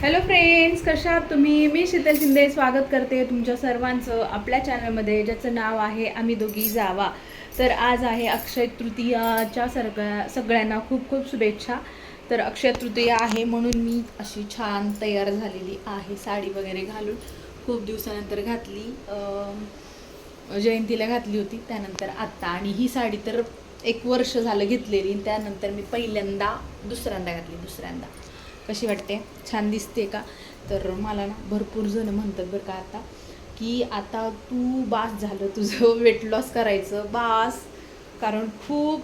Hello friends, कशा आहात तुम्ही? मी शीतल शिंदे स्वागत करते तुमच्या सर्वांचं आपल्या चॅनलमध्ये, ज्याचं नाव आहे आम्ही दोघी जावा. तर आज आहे अक्षय तृतीयाच्या सगळ्यांना खूप खूप शुभेच्छा. तर अक्षय तृतीया आहे म्हणून मी अशी छान तयार झालेली आहे, साडी वगैरे घालून. खूप दिवसानंतर घातली, जयंतीला घातली होती, त्यानंतर आत्ता. आणि ही साडी तर 1 वर्ष झालं घेतलेली, त्यानंतर मी दुसऱ्यांदा घातली. कशी वाटते? छान दिसते का? तर मला ना भरपूर जण म्हणतात बरं का आता, की आता तू बास झालं तुझं वेट लॉस करायचं बास, कारण खूप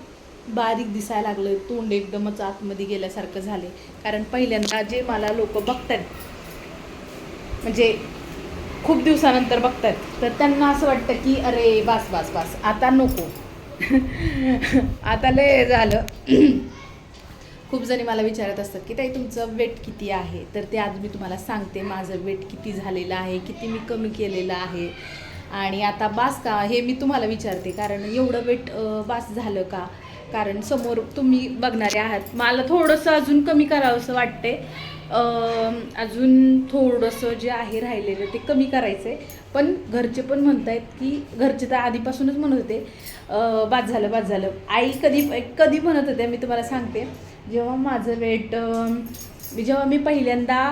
बारीक दिसायला लागलं, तोंड एकदमच आतमध्ये गेल्यासारखं झाले. कारण पहिल्यांदा जे मला लोक बघतात, म्हणजे खूप दिवसानंतर बघतात, तर त्यांना असं वाटतं की अरे बास बास बास, आता नको. आता लय झालं. खूप जणी मला विचारत असतात की ताई तुमचं वेट किती आहे? तर ते आज मी तुम्हाला सांगते माझं वेट किती झालेलं आहे, किती मी कमी केलेलं आहे. आणि आता बास का हे मी तुम्हाला विचारते, कारण एवढं वेट बास झालं का? कारण समोर तुम्ही बघणारे आहात. मला थोडंसं अजून कमी करावंसं वाटते, अजून थोडंसं जे आहे राहिलेलं ते कमी करायचं आहे. पण घरचे पण म्हणत आहेत की, घरचे तर आधीपासूनच म्हणत होते बास झालं बास झालं. आई कधी म्हणत होते मी तुम्हाला सांगते, जेव्हा माझं वेट जेव्हा मी पहिल्यांदा,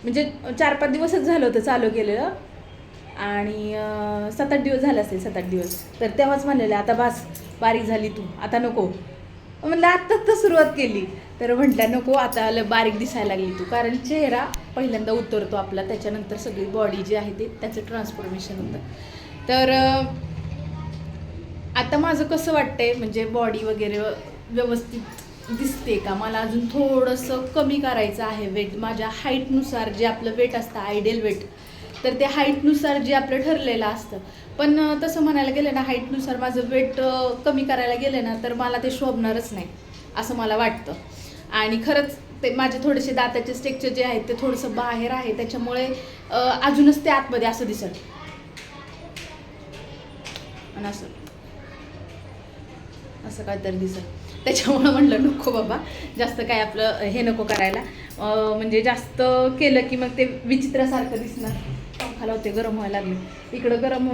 म्हणजे 4-5 दिवसच झालं होतं चालू केलेलं, आणि 7-8 दिवस झाले असेल, 7-8 दिवस. तर तेव्हाच म्हणलेलं आता बास, बारीक झाली तू, आता नको. म्हणलं आत्ताच तर सुरुवात केली, तर म्हटलं नको, आता बारीक दिसायला लागली तू. कारण चेहरा पहिल्यांदा उतरतो आपला, त्याच्यानंतर सगळी बॉडी जी आहे ते त्याचं ट्रान्सफॉर्मेशन होतं. तर आता माझं कसं वाटतंय, म्हणजे बॉडी वगैरे व्यवस्थित दिसते का? मला अजून थोडंसं कमी करायचं आहे वेट. माझ्या हाईटनुसार जे आपलं वेट असतं आयडियल वेट, तर ते हाईटनुसार जे आपलं ठरलेलं असतं. पण तसं म्हणायला गेलं ना, हाईटनुसार माझं वेट कमी करायला गेलं ना, तर मला ते शोभणारच नाही असं मला वाटतं. आणि खरंच ते माझे थोडेसे दाताचे स्ट्रक्चर जे आहेत ते थोडंसं बाहेर आहे, त्याच्यामुळे अजूनच ते आतमध्ये असं दिसत आणि असं काहीतरी दिसत. त्याच्यामुळं म्हटलं नको बाबा, जास्त काय आपलं हे नको करायला. म्हणजे जास्त केलं की मग ते विचित्रासारखं दिसणार. पंखा होते, गरम व्हायला लागले. इकडं गरम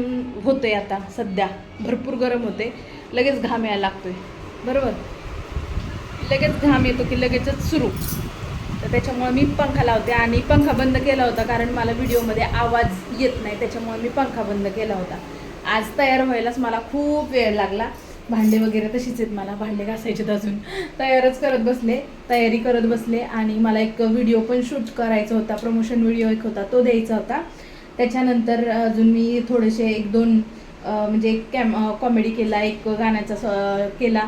होतंय आता सध्या, भरपूर गरम होते, लगेच घाम यायला लागतोय. बरोबर, लगेच घाम येतो की लगेचच सुरू. तर त्याच्यामुळे मी पंखा लावते. आणि पंखा बंद केला होता कारण मला व्हिडिओमध्ये आवाज येत नाही, त्याच्यामुळे मी पंखा बंद केला होता. आज तयार व्हायलाच मला खूप वेळ लागला. भांडे वगैरे तशीच आहेत, मला भांडे घासायचे अजून. तयारी करत बसले. आणि मला एक व्हिडिओ पण शूट करायचा होता, प्रमोशन व्हिडिओ एक होता, तो द्यायचा होता. त्याच्यानंतर अजून मी थोडेसे 1-2 म्हणजे एक कॉमेडी केला, एक गाण्याचा केला,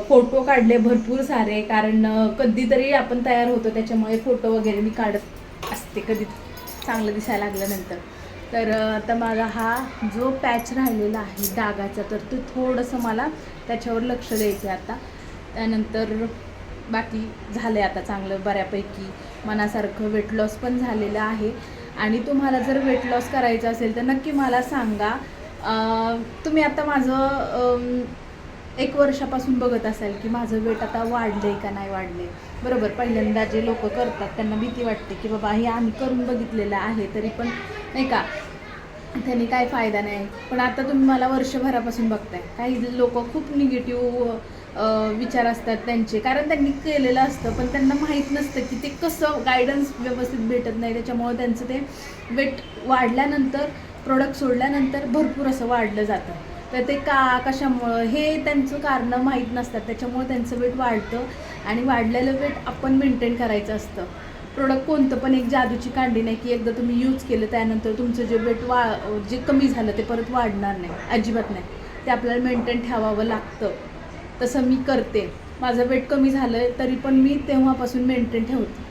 फोटो काढले भरपूर सारे. कारण कधीतरी आपण तयार होतो, त्याच्यामुळे फोटो वगैरे मी काढत असते कधी चांगलं दिसायला लागल्यानंतर. तर आता माझा हा जो पॅच राहिलेला आहे डागाचा, तर ते थोडंसं मला त्याच्यावर लक्ष द्यायचं आहे आता. त्यानंतर बाकी झालं आहे आता चांगलं बऱ्यापैकी मनासारखं. वेट लॉस पण झालेलं आहे. आणि तुम्हाला जर वेट लॉस करायचं असेल तर नक्की मला सांगा. तुम्ही आता माझं 1 वर्षापासून बघत असाल की माझं वेट आता वाढलं आहे का नाही वाढलं आहे. बरोबर, पहिल्यांदा जे लोक करतात त्यांना भीती वाटते की बाबा हे आम्ही करून बघितलेलं आहे, तरी पण नाही का त्यांनी काय फायदा नाही. पण आता तुम्ही मला वर्षभरापासून बघताय, काही लोक खूप निगेटिव्ह विचार असतात त्यांचे, कारण त्यांनी केलेलं असतं पण त्यांना माहीत नसतं की ते कसं गायडन्स व्यवस्थित भेटत नाही. त्याच्यामुळे त्यांचं ते वेट वाढल्यानंतर, प्रोडक्ट सोडल्यानंतर भरपूर असं वाढलं जातं. तर ते कशामुळं हे त्यांचं कारणं माहीत नसतात, त्याच्यामुळे त्यांचं वेट वाढतं. आणि वाढलेलं वेट आपण मेंटेन करायचं असतं. प्रोडक्ट कोणतं पण एक जादूची कांडी नाही की एकदा तुम्ही यूज केलं त्यानंतर तुमचं जे वेट जे कमी झालं ते परत वाढणार नाही, अजिबात नाही. ते आपल्याला मेंटेन ठेवावं लागतं. तसं मी करते. माझं वेट कमी झालं तरी पण मी तेव्हापासून मेंटेन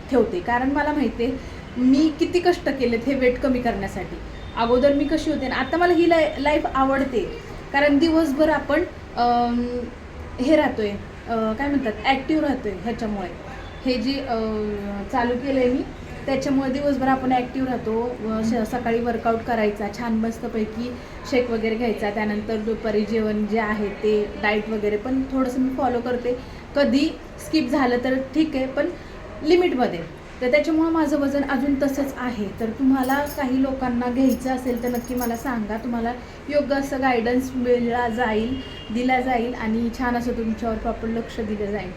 ठेवते, कारण मला माहिती आहे मी किती कष्ट केलेत हे वेट कमी करण्यासाठी. अगोदर मी कशी होते ना, आता मला ही लाईफ आवडते, कारण दिवसभर आपण हे राहतोय, काय म्हणतात, ॲक्टिव्ह राहतोय. ह्याच्यामुळे हे जी चालू केलं आहे मी, त्याच्यामुळे दिवसभर आपण ॲक्टिव्ह राहतो. सकाळी वर्कआउट करायचा, छान मस्तपैकी शेक वगैरे घ्यायचा. त्यानंतर दुपारी जेवण जे आहे ते डाएट वगैरे पण थोडंसं मी फॉलो करते. कधी स्किप झालं तर ठीक आहे, पण लिमिटमध्ये. तर त्याच्यामुळं माझं वजन अजून तसंच आहे. तर तुम्हाला काही लोकांना घ्यायचं असेल तर नक्की मला सांगा, तुम्हाला योग्य असं गायडन्स दिला जाईल आणि छान असं तुमच्यावर प्रॉपर लक्ष दिलं जाईल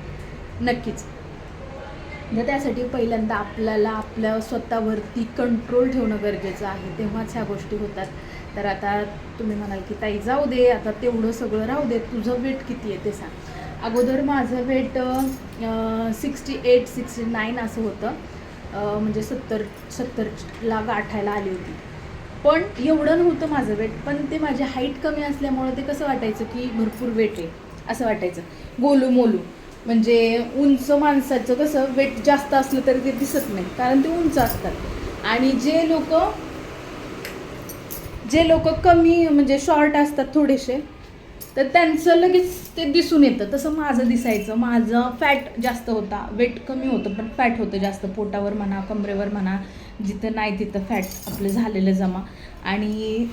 नक्कीच. तर त्यासाठी पहिल्यांदा आपल्याला आपल्या स्वतःवरती कंट्रोल ठेवणं गरजेचं आहे, तेव्हाच ह्या गोष्टी होतात. तर आता तुम्ही म्हणाल की ताई जाऊ दे, आता तेवढं सगळं राहू दे, तुझं वेट किती आहे ते सांग. अगोदर माझं वेट 68-69 असं होतं, म्हणजे 70ला गाठायला आली होती. पण एवढं नव्हतं माझं वेट, पण ते माझी हाईट कमी असल्यामुळं ते कसं वाटायचं की भरपूर वेट आहे असं वाटायचं, गोलू मोलू. म्हणजे उंच माणसाचं कसं वेट जास्त असलं तरी ते दिसत नाही, कारण ते उंच असतात. आणि जे लोक कमी म्हणजे शॉर्ट असतात थोडेसे, तर त्यांचं लगेच ते दिसून येतं. तसं माझं दिसायचं, माझं फॅट जास्त होता, वेट कमी होतं पण फॅट होतं जास्त, पोटावर म्हणा कमरेवर म्हणा, जिथं नाही तिथं फॅट आपलं झालेलं जमा. आणि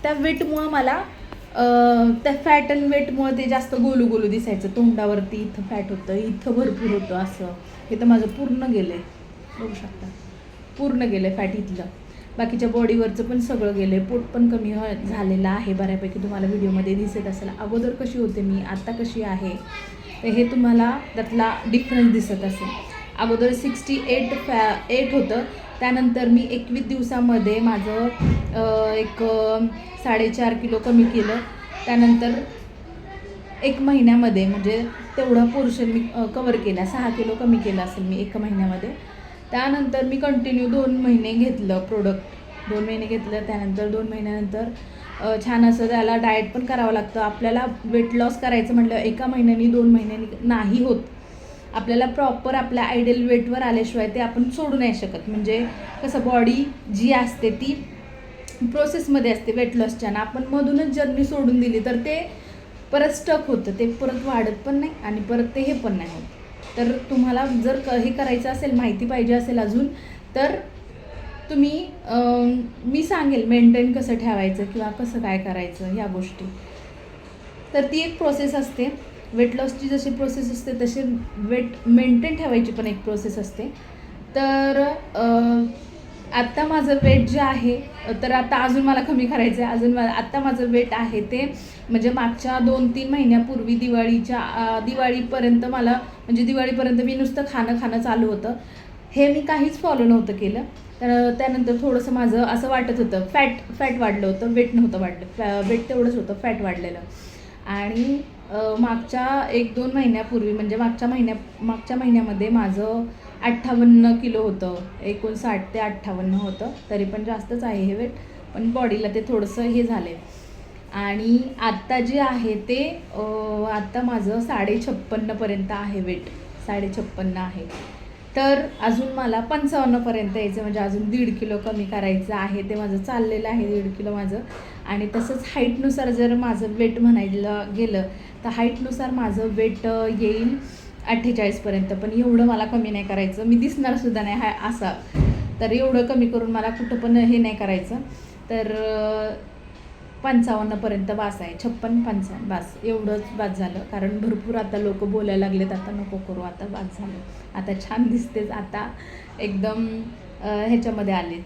त्या वेटमुळं मला त्या फॅट आणि वेटमुळं ते जास्त गोलू गोलू दिसायचं. तोंडावरती इथं फॅट होतं, इथं भरपूर होतं असं. हे तर माझं पूर्ण गेलं आहे, बघू शकता पूर्ण गेलं आहे फॅट इथलं. बाकीच्या बॉडीवरचं पण सगळं गेलं आहे. पोट पण कमी झालेलं आहे बऱ्यापैकी, तुम्हाला व्हिडिओमध्ये दिसत असेल. अगोदर कशी होते मी, आता कशी आहे, तर हे तुम्हाला त्यातला डिफरन्स दिसत असेल. अगोदर 68 होतं, त्यानंतर मी 21 दिवसामध्ये माझं 4.5 किलो कमी केलं. त्यानंतर 1 महिन्यामध्ये म्हणजे तेवढा पोर्शन मी कवर केला, 6 किलो कमी केलं असेल मी 1 महिन्यामध्ये. त्यानंतर मी कंटिन्यू 2 महिने घेतलं प्रोडक्ट, 2 महिने घेतलं. त्यानंतर 2 महिन्यानंतर छान असं त्याला डाएट पण करावं लागतं. आपल्याला वेट लॉस करायचं म्हटलं 1 महिन्यानी 2 महिन्यांनी नाही होत. आपल्याला प्रॉपर आपल्या आयडियल वेटवर आल्याशिवाय ते आपण सोडू नाही शकत. म्हणजे कसं बॉडी जी असते ती प्रोसेसमध्ये असते वेट लॉसच्या, ना आपण मधूनच जर्नी सोडून दिली तर ते परत स्टक होतं, ते परत वाढत पण नाही आणि परत ते हे पण नाही होत. तर तुम्हाला जर हे करायचं असेल, माहिती पाहिजे असेल अजून, तर तुम्ही मी सांगेल मेंटेन कसं ठेवायचं किंवा कसं काय करायचं ह्या गोष्टी. तर ती एक प्रोसेस असते. वेट लॉसची जशी प्रोसेस असते तशी वेट मेंटेन ठेवायची पण एक प्रोसेस असते. तर आत्ता माझं वेट जे आहे, तर आता अजून मला कमी करायचं आहे. अजून आत्ता माझं वेट आहे ते म्हणजे मागच्या 2-3 महिन्यापूर्वी दिवाळीपर्यंत मला, म्हणजे दिवाळीपर्यंत मी नुसतं खाणं चालू होतं. हे मी काहीच फॉलो नव्हतं केलं. तर त्यानंतर थोडंसं माझं असं वाटत होतं, फॅट वाढलं होतं, वेट नव्हतं वाढलं. वेट तेवढंच होतं, फॅट वाढलेलं. आणि मागच्या 1-2 महिन्यापूर्वी म्हणजे मागच्या महिन्यामध्ये माझं 58 किलो होतं. 59 ते 58 होतं. तरी पण जास्तच आहे हे वेट, पण बॉडीला ते थोडंसं हे झालं आहे. आणि आत्ता जे आहे ते आत्ता माझं 56.5पर्यंत आहे वेट, 56.5 आहे. तर अजून मला 55पर्यंत यायचं, म्हणजे अजून 1.5 किलो कमी करायचं आहे. ते माझं चाललेलं आहे 1.5 किलो माझं. आणि तसंच हाईटनुसार जर माझं वेट म्हणायला गेलं तर हाईटनुसार माझं वेट येईल 48पर्यंत. पण एवढं मला कमी नाही करायचं, मी दिसणारसुद्धा नाही असा. तर एवढं कमी करून मला कुठं पण हे नाही करायचं. तर 55पर्यंत बास आहे, 56-55 बास, एवढंच बास झालं. कारण भरपूर आता लोक बोलायला लागलेत, आता नको करू, आता बास झालं, आता छान दिसतेच, आता एकदम ह्याच्यामध्ये आले.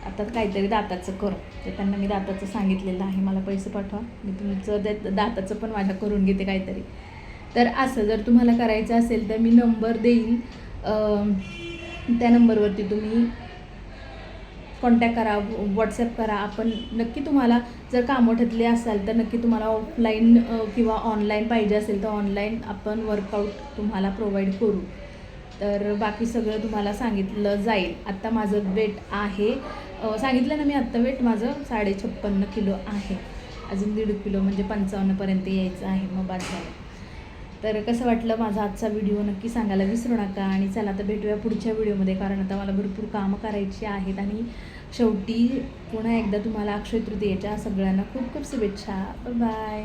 आता काहीतरी दाताचं कर, तर त्यांना मी दाताचं सांगितलेलं आहे, मला पैसे पाठवा, मी तुमचं दाताचं पण माझ्या करून घेते काहीतरी. तर असं जर तुम्हाला करायचं असेल तर मी नंबर देईन, त्या नंबरवरती तुम्ही कॉन्टॅक्ट करा, व्हॉट्सॲप करा. आपण नक्की तुम्हाला जर कामोठ्यातले असाल तर नक्की तुम्हाला ऑफलाईन किंवा ऑनलाईन पाहिजे असेल तर ऑनलाईन आपण वर्कआउट तुम्हाला प्रोव्हाइड करू. तर बाकी सगळं तुम्हाला सांगितलं जाईल. आत्ता माझं वेट आहे, सांगितलं ना मी, आत्ता वेट माझं 56.5 किलो आहे. अजून 1.5 किलो म्हणजे 55पर्यंत यायचं आहे, मग बाद झालं. तर कसं वाटलं माझा आजचा व्हिडिओ नक्की सांगायला विसरू नका. आणि चला आता भेटूया पुढच्या व्हिडिओमध्ये, कारण आता मला भरपूर कामं करायची आहेत. आणि शेवटी पुन्हा एकदा तुम्हाला अक्षय तृतीयेच्या सगळ्यांना खूप खूप शुभेच्छा. बाय.